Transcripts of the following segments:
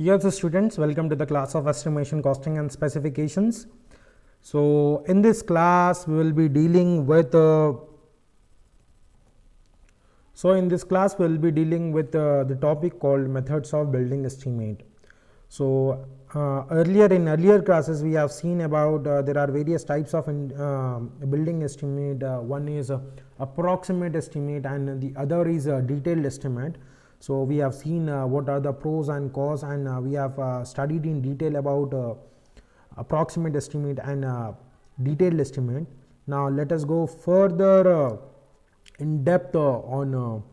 Yes, students, welcome to the class of estimation, costing and specifications. So in this class we will be dealing with the topic called methods of building estimate. So earlier classes we have seen about there are various types of building estimate. One is approximate estimate and the other is a detailed estimate. So we have seen what are the pros and cons, and we have studied in detail about approximate estimate and detailed estimate. Now let us go further in depth on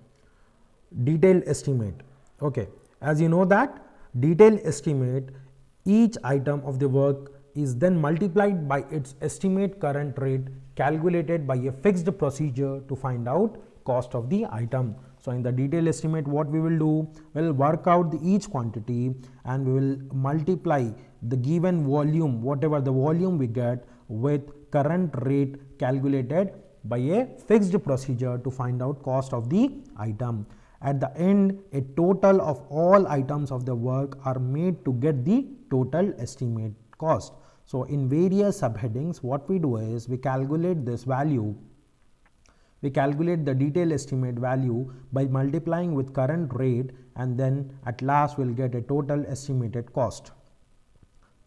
detailed estimate. Okay, as you know that detailed estimate, each item of the work is then multiplied by its estimate current rate calculated by a fixed procedure to find out cost of the item. So in the detailed estimate, what we will do, we'll work out each quantity and we will multiply the given volume, whatever the volume we get, with current rate calculated by a fixed procedure to find out cost of the item. At the end, a total of all items of the work are made to get the total estimate cost. So in various subheadings, what we do is we calculate this value. We calculate the detailed estimate value by multiplying with current rate, and then at last we'll get a total estimated cost.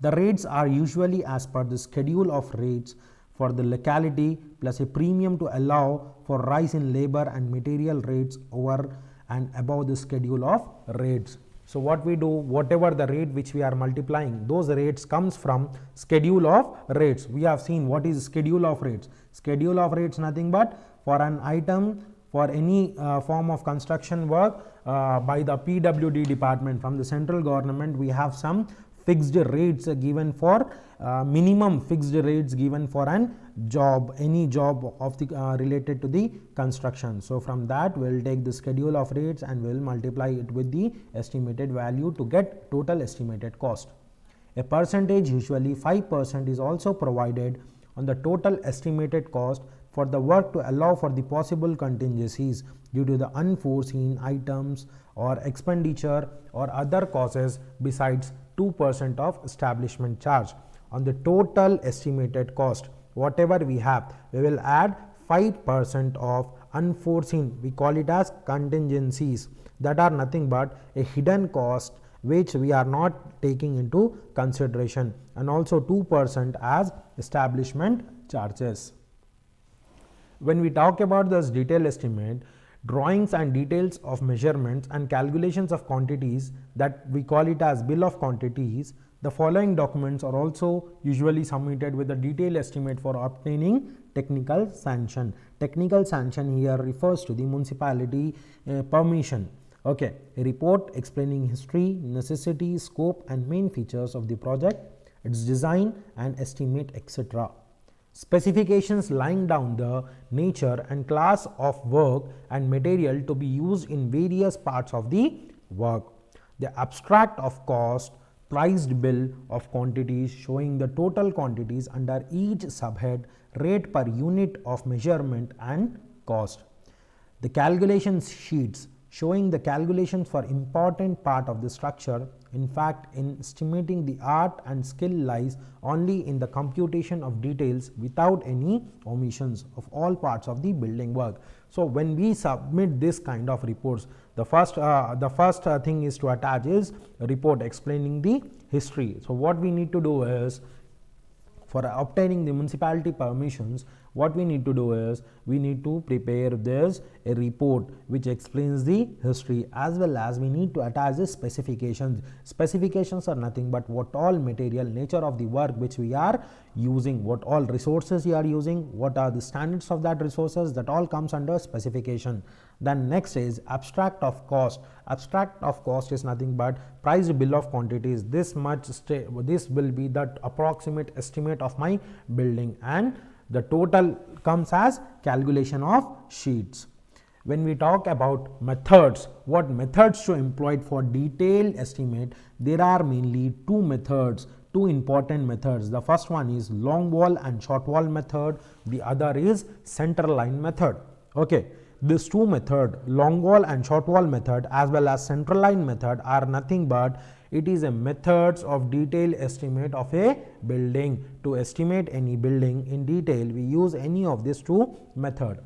The rates are usually as per the schedule of rates for the locality plus a premium to allow for rise in labor and material rates over and above the schedule of rates. So what we do, whatever the rate which we are multiplying, those rates comes from schedule of rates. We have seen what is schedule of rates. Schedule of rates nothing but for an item, for any form of construction work by the PWD department from the central government, we have some fixed rates given for minimum fixed rates given for an job, any job of the related to the construction. So from that we will take the schedule of rates and we will multiply it with the estimated value to get total estimated cost. A percentage, usually 5%, is also provided on the total estimated cost for the work to allow for the possible contingencies due to the unforeseen items or expenditure or other causes besides 2% of establishment charge. On the total estimated cost, whatever we have, we will add 5% of unforeseen, we call it as contingencies, that are nothing but a hidden cost which we are not taking into consideration, and also 2% as establishment charges. When we talk about this detailed estimate, drawings and details of measurements and calculations of quantities, that we call it as bill of quantities, the following documents are also usually submitted with a detailed estimate for obtaining technical sanction. Technical sanction here refers to the municipality permission. Okay, a report explaining history, necessity, scope and main features of the project, its design and estimate, etc. Specifications laying down the nature and class of work and material to be used in various parts of the work. The abstract of cost, priced bill of quantities showing the total quantities under each subhead, rate per unit of measurement and cost. The calculation sheets showing the calculations for important part of the structure. In fact, in estimating, the art and skill lies only in the computation of details without any omissions of all parts of the building work. So when we submit this kind of reports, the first thing is to attach is a report explaining the history. So what we need to do is, for obtaining the municipality permissions, what we need to do is we need to prepare this a report which explains the history, as well as we need to attach the specifications. Specifications are nothing but what all material, nature of the work which we are using, what all resources you are using, what are the standards of that resources, that all comes under specification. Then next is abstract of cost. Abstract of cost is nothing but price bill of quantities. This will be the approximate estimate of my building, and the total comes as calculation of sheets. When we talk about methods, what methods to employ for detailed estimate, there are mainly two methods, two important methods. The first one is long wall and short wall method, the other is center line method. Okay, these two method, long wall and short wall method, as well as central line method, are nothing but it is a methods of detailed estimate of a building. To estimate any building in detail, we use any of these two method.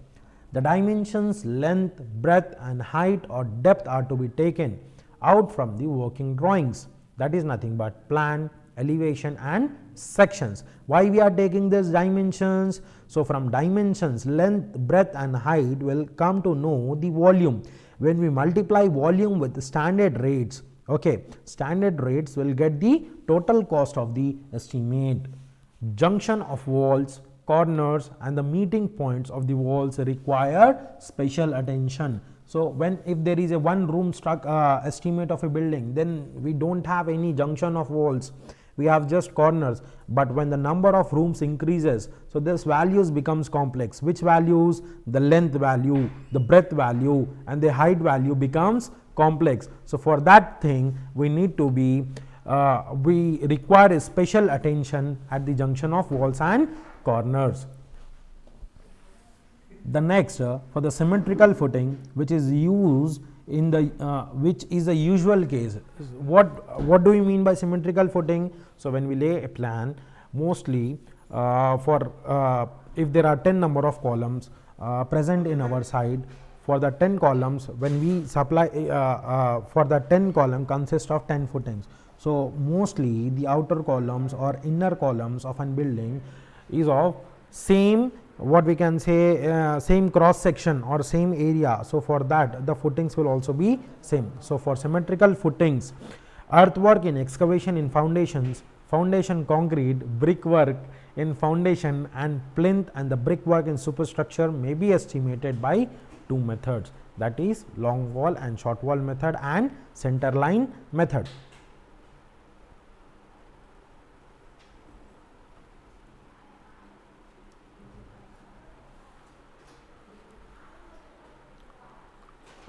The dimensions, length, breadth and height or depth are to be taken out from the working drawings. That is nothing but plan, elevation and sections. Why we are taking these dimensions? So, from dimensions, length, breadth and height will come to know the volume. When we multiply volume with standard rates, okay, standard rates will get the total cost of the estimate. Junction of walls, corners and the meeting points of the walls require special attention. So, if there is a one room estimate of a building, then we don't have any junction of walls, we have just corners. But when the number of rooms increases, so this values becomes complex. Which values? The length value, the breadth value and the height value becomes complex. So, for that thing we need to be we require a special attention at the junction of walls and corners. The next, for the symmetrical footing, which is used in the which is a usual case. What do we mean by symmetrical footing? So, when we lay a plan, mostly for if there are 10 number of columns present in our side, for the 10 columns, when we supply for the 10 column consists of 10 footings. So, mostly the outer columns or inner columns of an building is of same, what we can say, same cross section or same area. So, for that the footings will also be same. So, for symmetrical footings, earthwork in excavation in foundations, foundation concrete, brickwork in foundation and plinth and the brickwork in superstructure may be estimated by two methods, that is long wall and short wall method and center line method.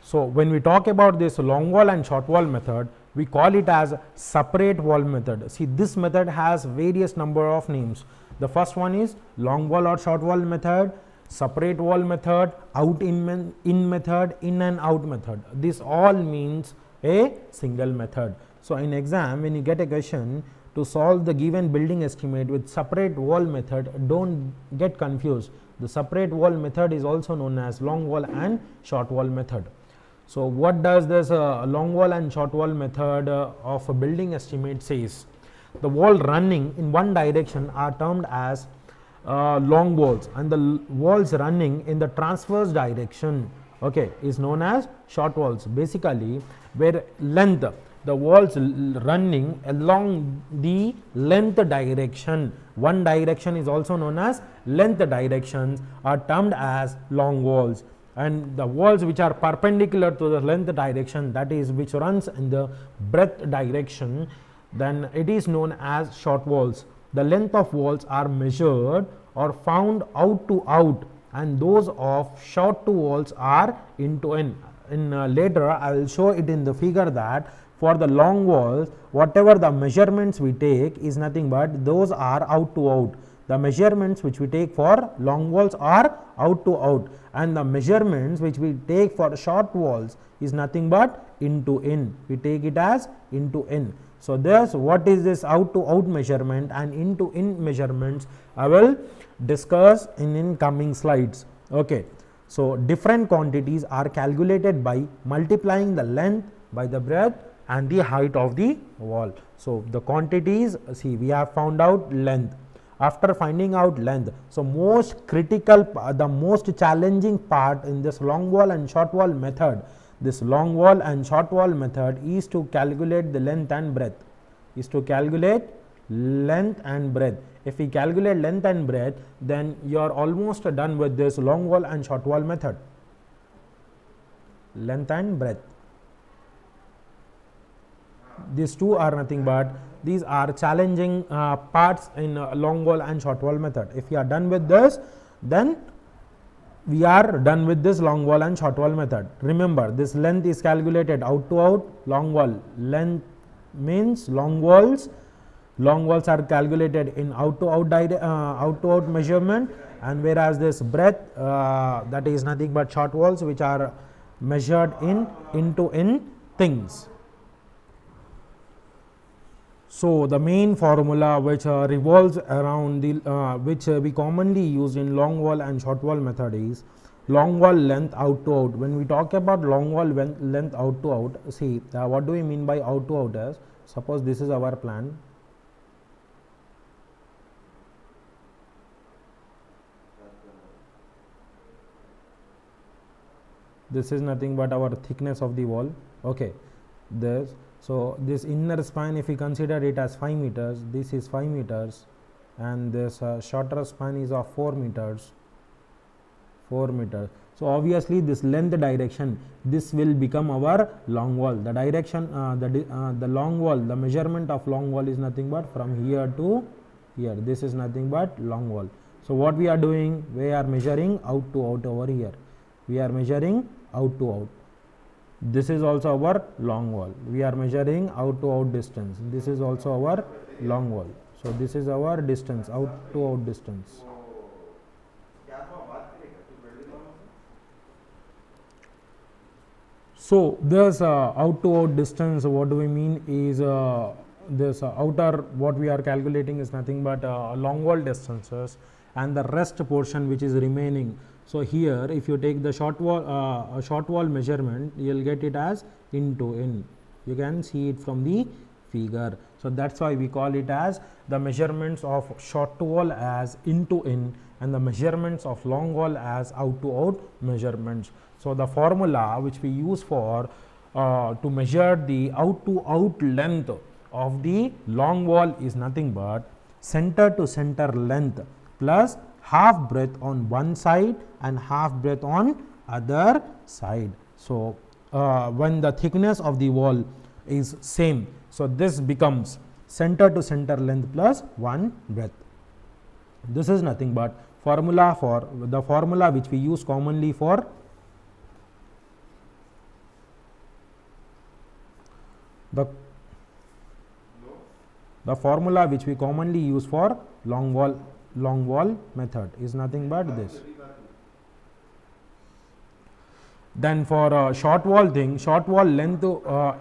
So, when we talk about this long wall and short wall method, we call it as separate wall method. See, this method has various number of names. The first one is long wall or short wall method, separate wall method, out in method, in and out method. This all means a single method. So, in exam, when you get a question to solve the given building estimate with separate wall method, don't get confused. The separate wall method is also known as long wall and short wall method. So, what does this long wall and short wall method of a building estimate says? The wall running in one direction are termed as long walls, and the walls running in the transverse direction, okay, is known as short walls. Basically, where length, the walls running along the length direction, one direction is also known as length directions, are termed as long walls. And the walls which are perpendicular to the length direction, that is which runs in the breadth direction, then it is known as short walls. The length of walls are measured or found out to out, and those of short to walls are into in. Later I will show it in the figure that for the long walls, whatever the measurements we take is nothing but those are out to out. The measurements which we take for long walls are out to out, and the measurements which we take for short walls is nothing but in to in. We take it as in to in. So, thus what is this out to out measurement and in to in measurements, I will discuss in coming slides. Okay. So, different quantities are calculated by multiplying the length by the breadth and the height of the wall. So, the quantities, see, we have found out length. After finding out length, so most critical, the most challenging part in this long wall and short wall method, this long wall and short wall method is to calculate the length and breadth, If we calculate length and breadth, then you are almost done with this long wall and short wall method. Length and breadth, these two are nothing but these are challenging parts in long wall and short wall method. If you are done with this, then we are done with this long wall and short wall method. Remember, this length is calculated out to out, long wall length means long walls are calculated in out to out measurement, and whereas this breadth that is nothing but short walls which are measured in things. So the main formula which revolves around the which we commonly use in long wall and short wall method is long wall length out to out. When we talk about long wall length out to out, see what do we mean by out to out is, suppose this is our plan. This is nothing but our thickness of the wall. Okay, this, so this inner span, if we consider it as 5 meters, this is 5 meters, and this shorter span is of 4 meters. 4 meters. So obviously this length direction, this will become our long wall. The direction, the long wall, the measurement of long wall is nothing but from here to here. This is nothing but long wall. So what we are doing, we are measuring out to out over here. We are measuring out to out. This is also our long wall. We are measuring out to out distance. This is also our long wall. So this is our distance, out to out distance. So this out to out distance, what do we mean is this outer, what we are calculating is nothing but long wall distances, and the rest portion which is remaining. So here if you take the short wall measurement, you will get it as into in. You can see it from the figure. So that's why we call it as the measurements of short wall as into in, and the measurements of long wall as out to out measurements. So the formula which we use for to measure the out to out length of the long wall is nothing but center to center length plus half breadth on one side and half breadth on other side. So when the thickness of the wall is same, so this becomes center to center length plus 1 breadth. This is nothing but formula for the formula which we use commonly for the formula which we commonly use for long wall method is nothing but this. Then for short wall thing, short wall length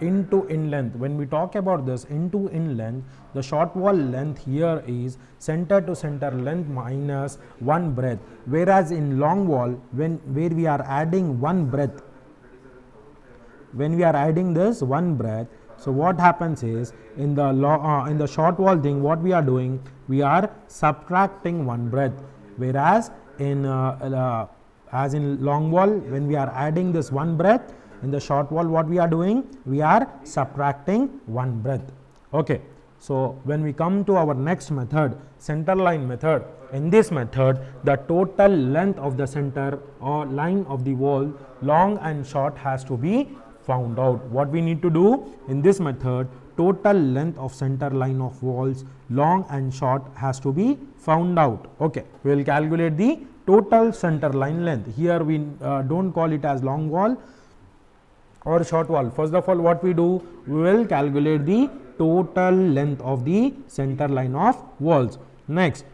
into in length, when we talk about this into in length, the short wall length here is center to center length minus 1 breadth, whereas in long wall where we are adding 1 breadth, when we are adding this 1 breadth, so what happens is in the short wall thing, what we are doing, we are subtracting 1 breadth, whereas in as in long wall when we are adding this 1 breadth, in the short wall what we are doing, we are subtracting 1 breadth. Okay. So when we come to our next method, center line method, in this method the total length of the center or line of the wall, long and short, has to be found out. What we need to do in this method, total length of center line of walls, long and short, has to be found out. Okay, we will calculate the total center line length. Here we don't call it as long wall or short wall. First of all, what we do, we will calculate the total length of the center line of walls. Next,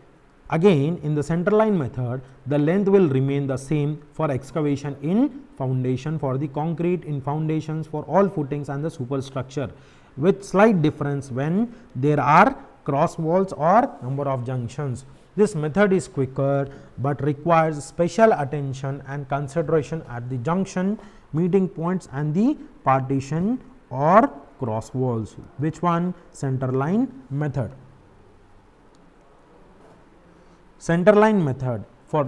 again in the center line method, the length will remain the same for excavation in foundation for the concrete, in foundations for all footings and the superstructure, with slight difference when there are cross walls or number of junctions. This method is quicker but requires special attention and consideration at the junction, meeting points and the partition or cross walls. Which one? Center line method. Center line method for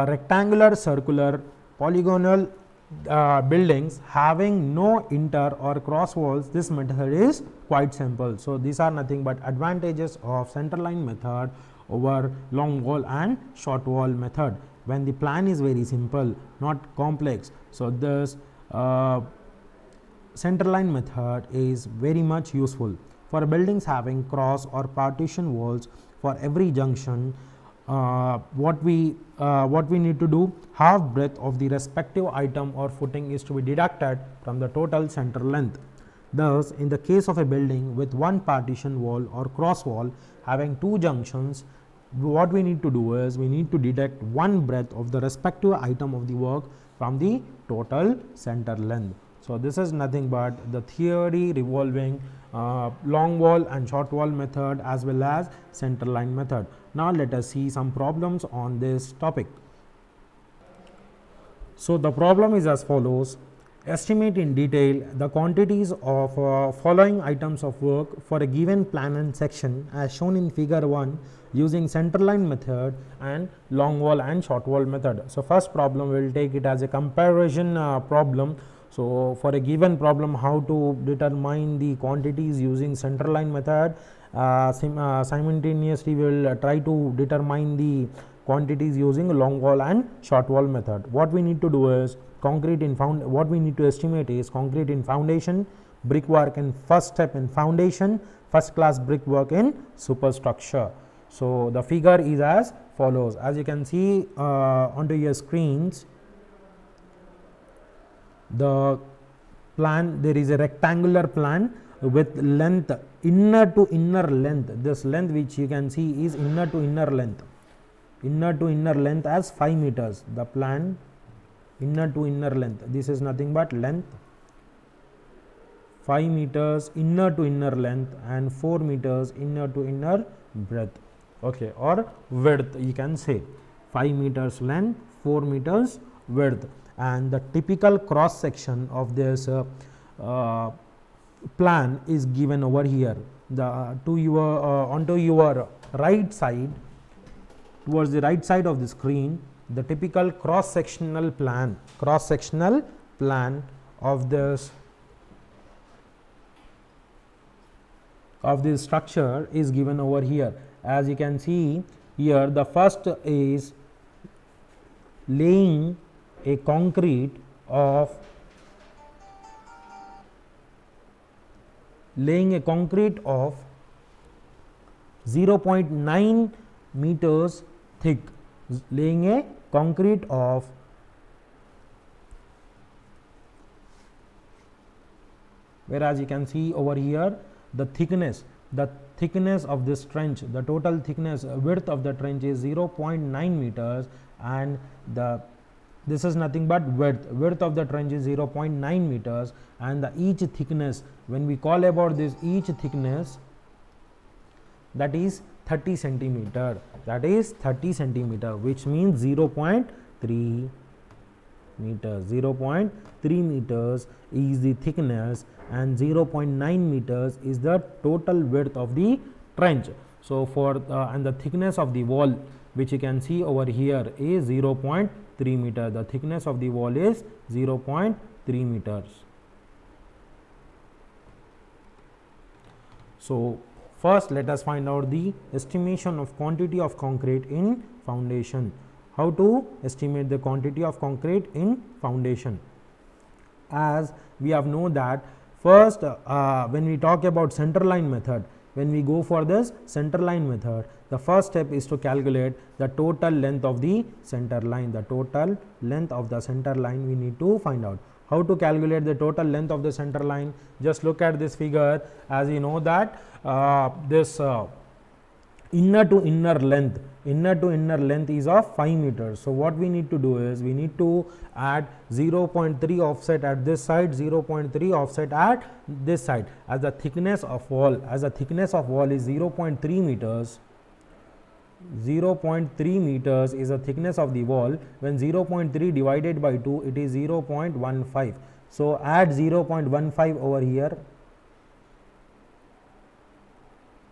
rectangular, circular, polygonal buildings having no inter or cross walls, this method is quite simple. So these are nothing but advantages of center line method over long wall and short wall method, when the plan is very simple, not complex. So this center line method is very much useful for buildings having cross or partition walls. For every junction, what we need to do, half breadth of the respective item or footing is to be deducted from the total center length. Thus, in the case of a building with one partition wall or cross wall having two junctions, what we need to do is we need to deduct one breadth of the respective item of the work from the total center length. So, this is nothing but the theory revolving long wall and short wall method as well as center line method. Now, let us see some problems on this topic. So, the problem is as follows: estimate in detail the quantities of following items of work for a given plan and section as shown in figure 1 using centerline method and long wall and short wall method. So, first problem we will take it as a comparison problem. So, for a given problem, how to determine the quantities using centerline method, simultaneously we will try to determine the quantities using long wall and short wall method. What we need to do is what we need to estimate is concrete in foundation, brickwork in first step in foundation, first class brickwork in superstructure. So, the figure is as follows. As you can see onto your screens, the plan, there is a rectangular plan with length, inner to inner length. This length which you can see is inner to inner length as 5 meters. The plan inner to inner length, this is nothing but length 5 meters inner to inner length and 4 meters inner to inner breadth, okay, or width you can say. 5 meters length, 4 meters width, and the typical cross section of this plan is given over here. The to your onto your right side, towards the right side of the screen, the typical cross sectional plan of this structure is given over here. As you can see here, the first is laying a concrete of 0.9 meters thick, laying a concrete of whereas you can see over here the thickness of this trench, the total thickness width of the trench is 0.9 meters and this is nothing but width of the trench is 0.9 meters and the each thickness, when we call about this each thickness, that is 30 centimeter, which means 0.3 meters. 0.3 meters is the thickness and 0.9 meters is the total width of the trench. So, for and the thickness of the wall, which you can see over here, is 0.3 meter. The thickness of the wall is 0.3 meters. So, first let us find out the estimation of quantity of concrete in foundation. How to estimate the quantity of concrete in foundation? As we have known that first when we talk about centerline method, when we go for this centerline method, the first step is to calculate the total length of the center line. The total length of the center line we need to find out. How to calculate the total length of the center line? Just look at this figure. As you know that this inner to inner length is of 5 meters. So, what we need to do is we need to add 0.3 offset at this side, 0.3 offset at this side, as the thickness of wall is 0.3 meters. 0.3 meters is the thickness of the wall. When 0.3 divided by 2, it is 0.15. So, add 0.15 over here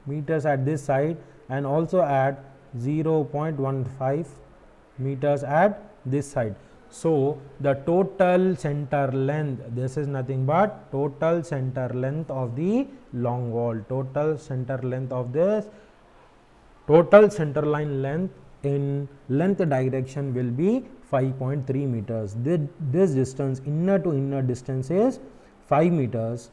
meters at this side and also add 0.15 meters at this side. So, the total center length, this is nothing but total center length of the long wall, total center length of this, total center line length in length direction will be 5.3 meters. This distance, inner to inner distance, is 5 meters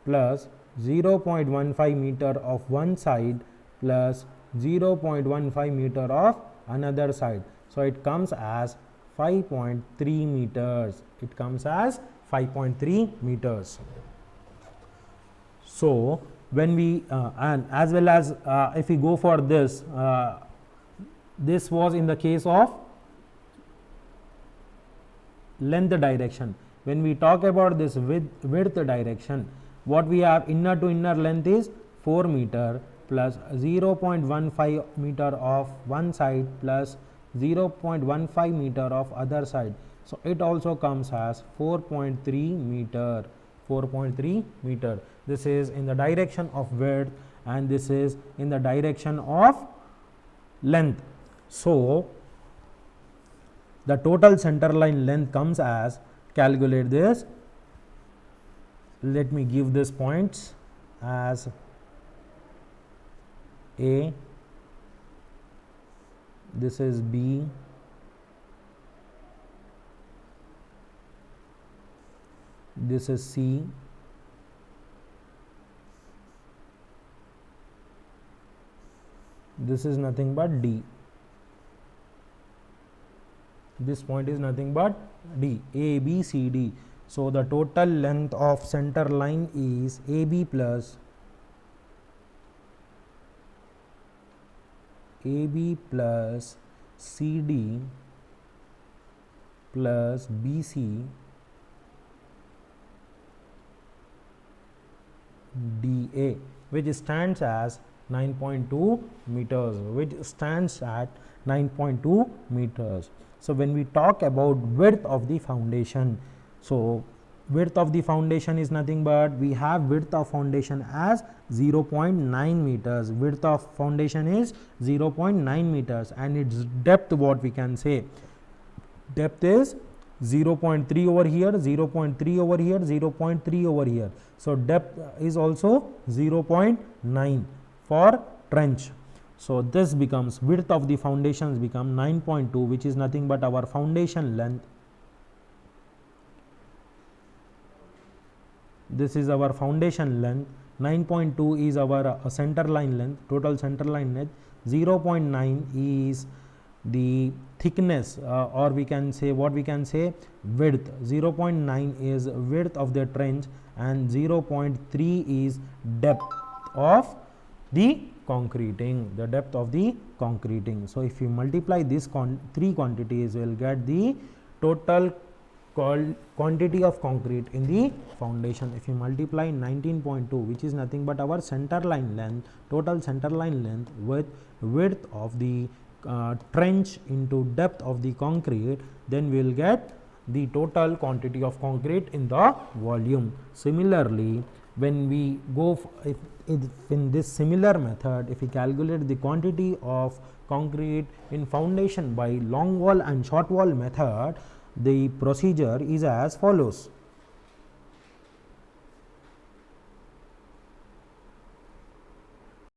plus 0.15 meter of one side plus 0.15 meter of another side. So, it comes as 5.3 meters. So, when we and as well as if we go for this, this was in the case of length direction. When we talk about this width direction, what we have, inner to inner length is 4 meter plus 0.15 meter of one side plus 0.15 meter of other side. So it also comes as 4.3 meter. 4.3 meter. This is in the direction of width and this is in the direction of length. So the total center line length comes as, calculate this, let me give this points as A, this is B, this is C, this is nothing but D. This point is nothing but D, A, B, C, D. So the total length of center line is AB plus CD plus BC DA, which stands as 9.2 meters, which stands at 9.2 meters. So when we talk about width of the foundation, so width of the foundation is nothing but, we have width of foundation as 0.9 meters. Width of foundation is 0.9 meters and its depth, what we can say, depth is 0.3 over here, 0.3 over here, 0.3 over here. So depth is also 0.9 for trench. So this becomes, width of the foundations become 9.2, which is nothing but our foundation length. This is our foundation length. 9.2 is our center line length, total center line length. 0.9 is the thickness, or we can say, what we can say, width. 0.9 is width of the trench and 0.3 is depth of the concreting, the depth of the concreting. So if you multiply these three quantities, you will get the total quantity of concrete in the foundation. If you multiply 19.2, which is nothing but our center line length, total center line length, with width of the trench into depth of the concrete, then we will get the total quantity of concrete in the volume. Similarly, when we go in this similar method, if we calculate the quantity of concrete in foundation by long wall and short wall method, the procedure is as follows.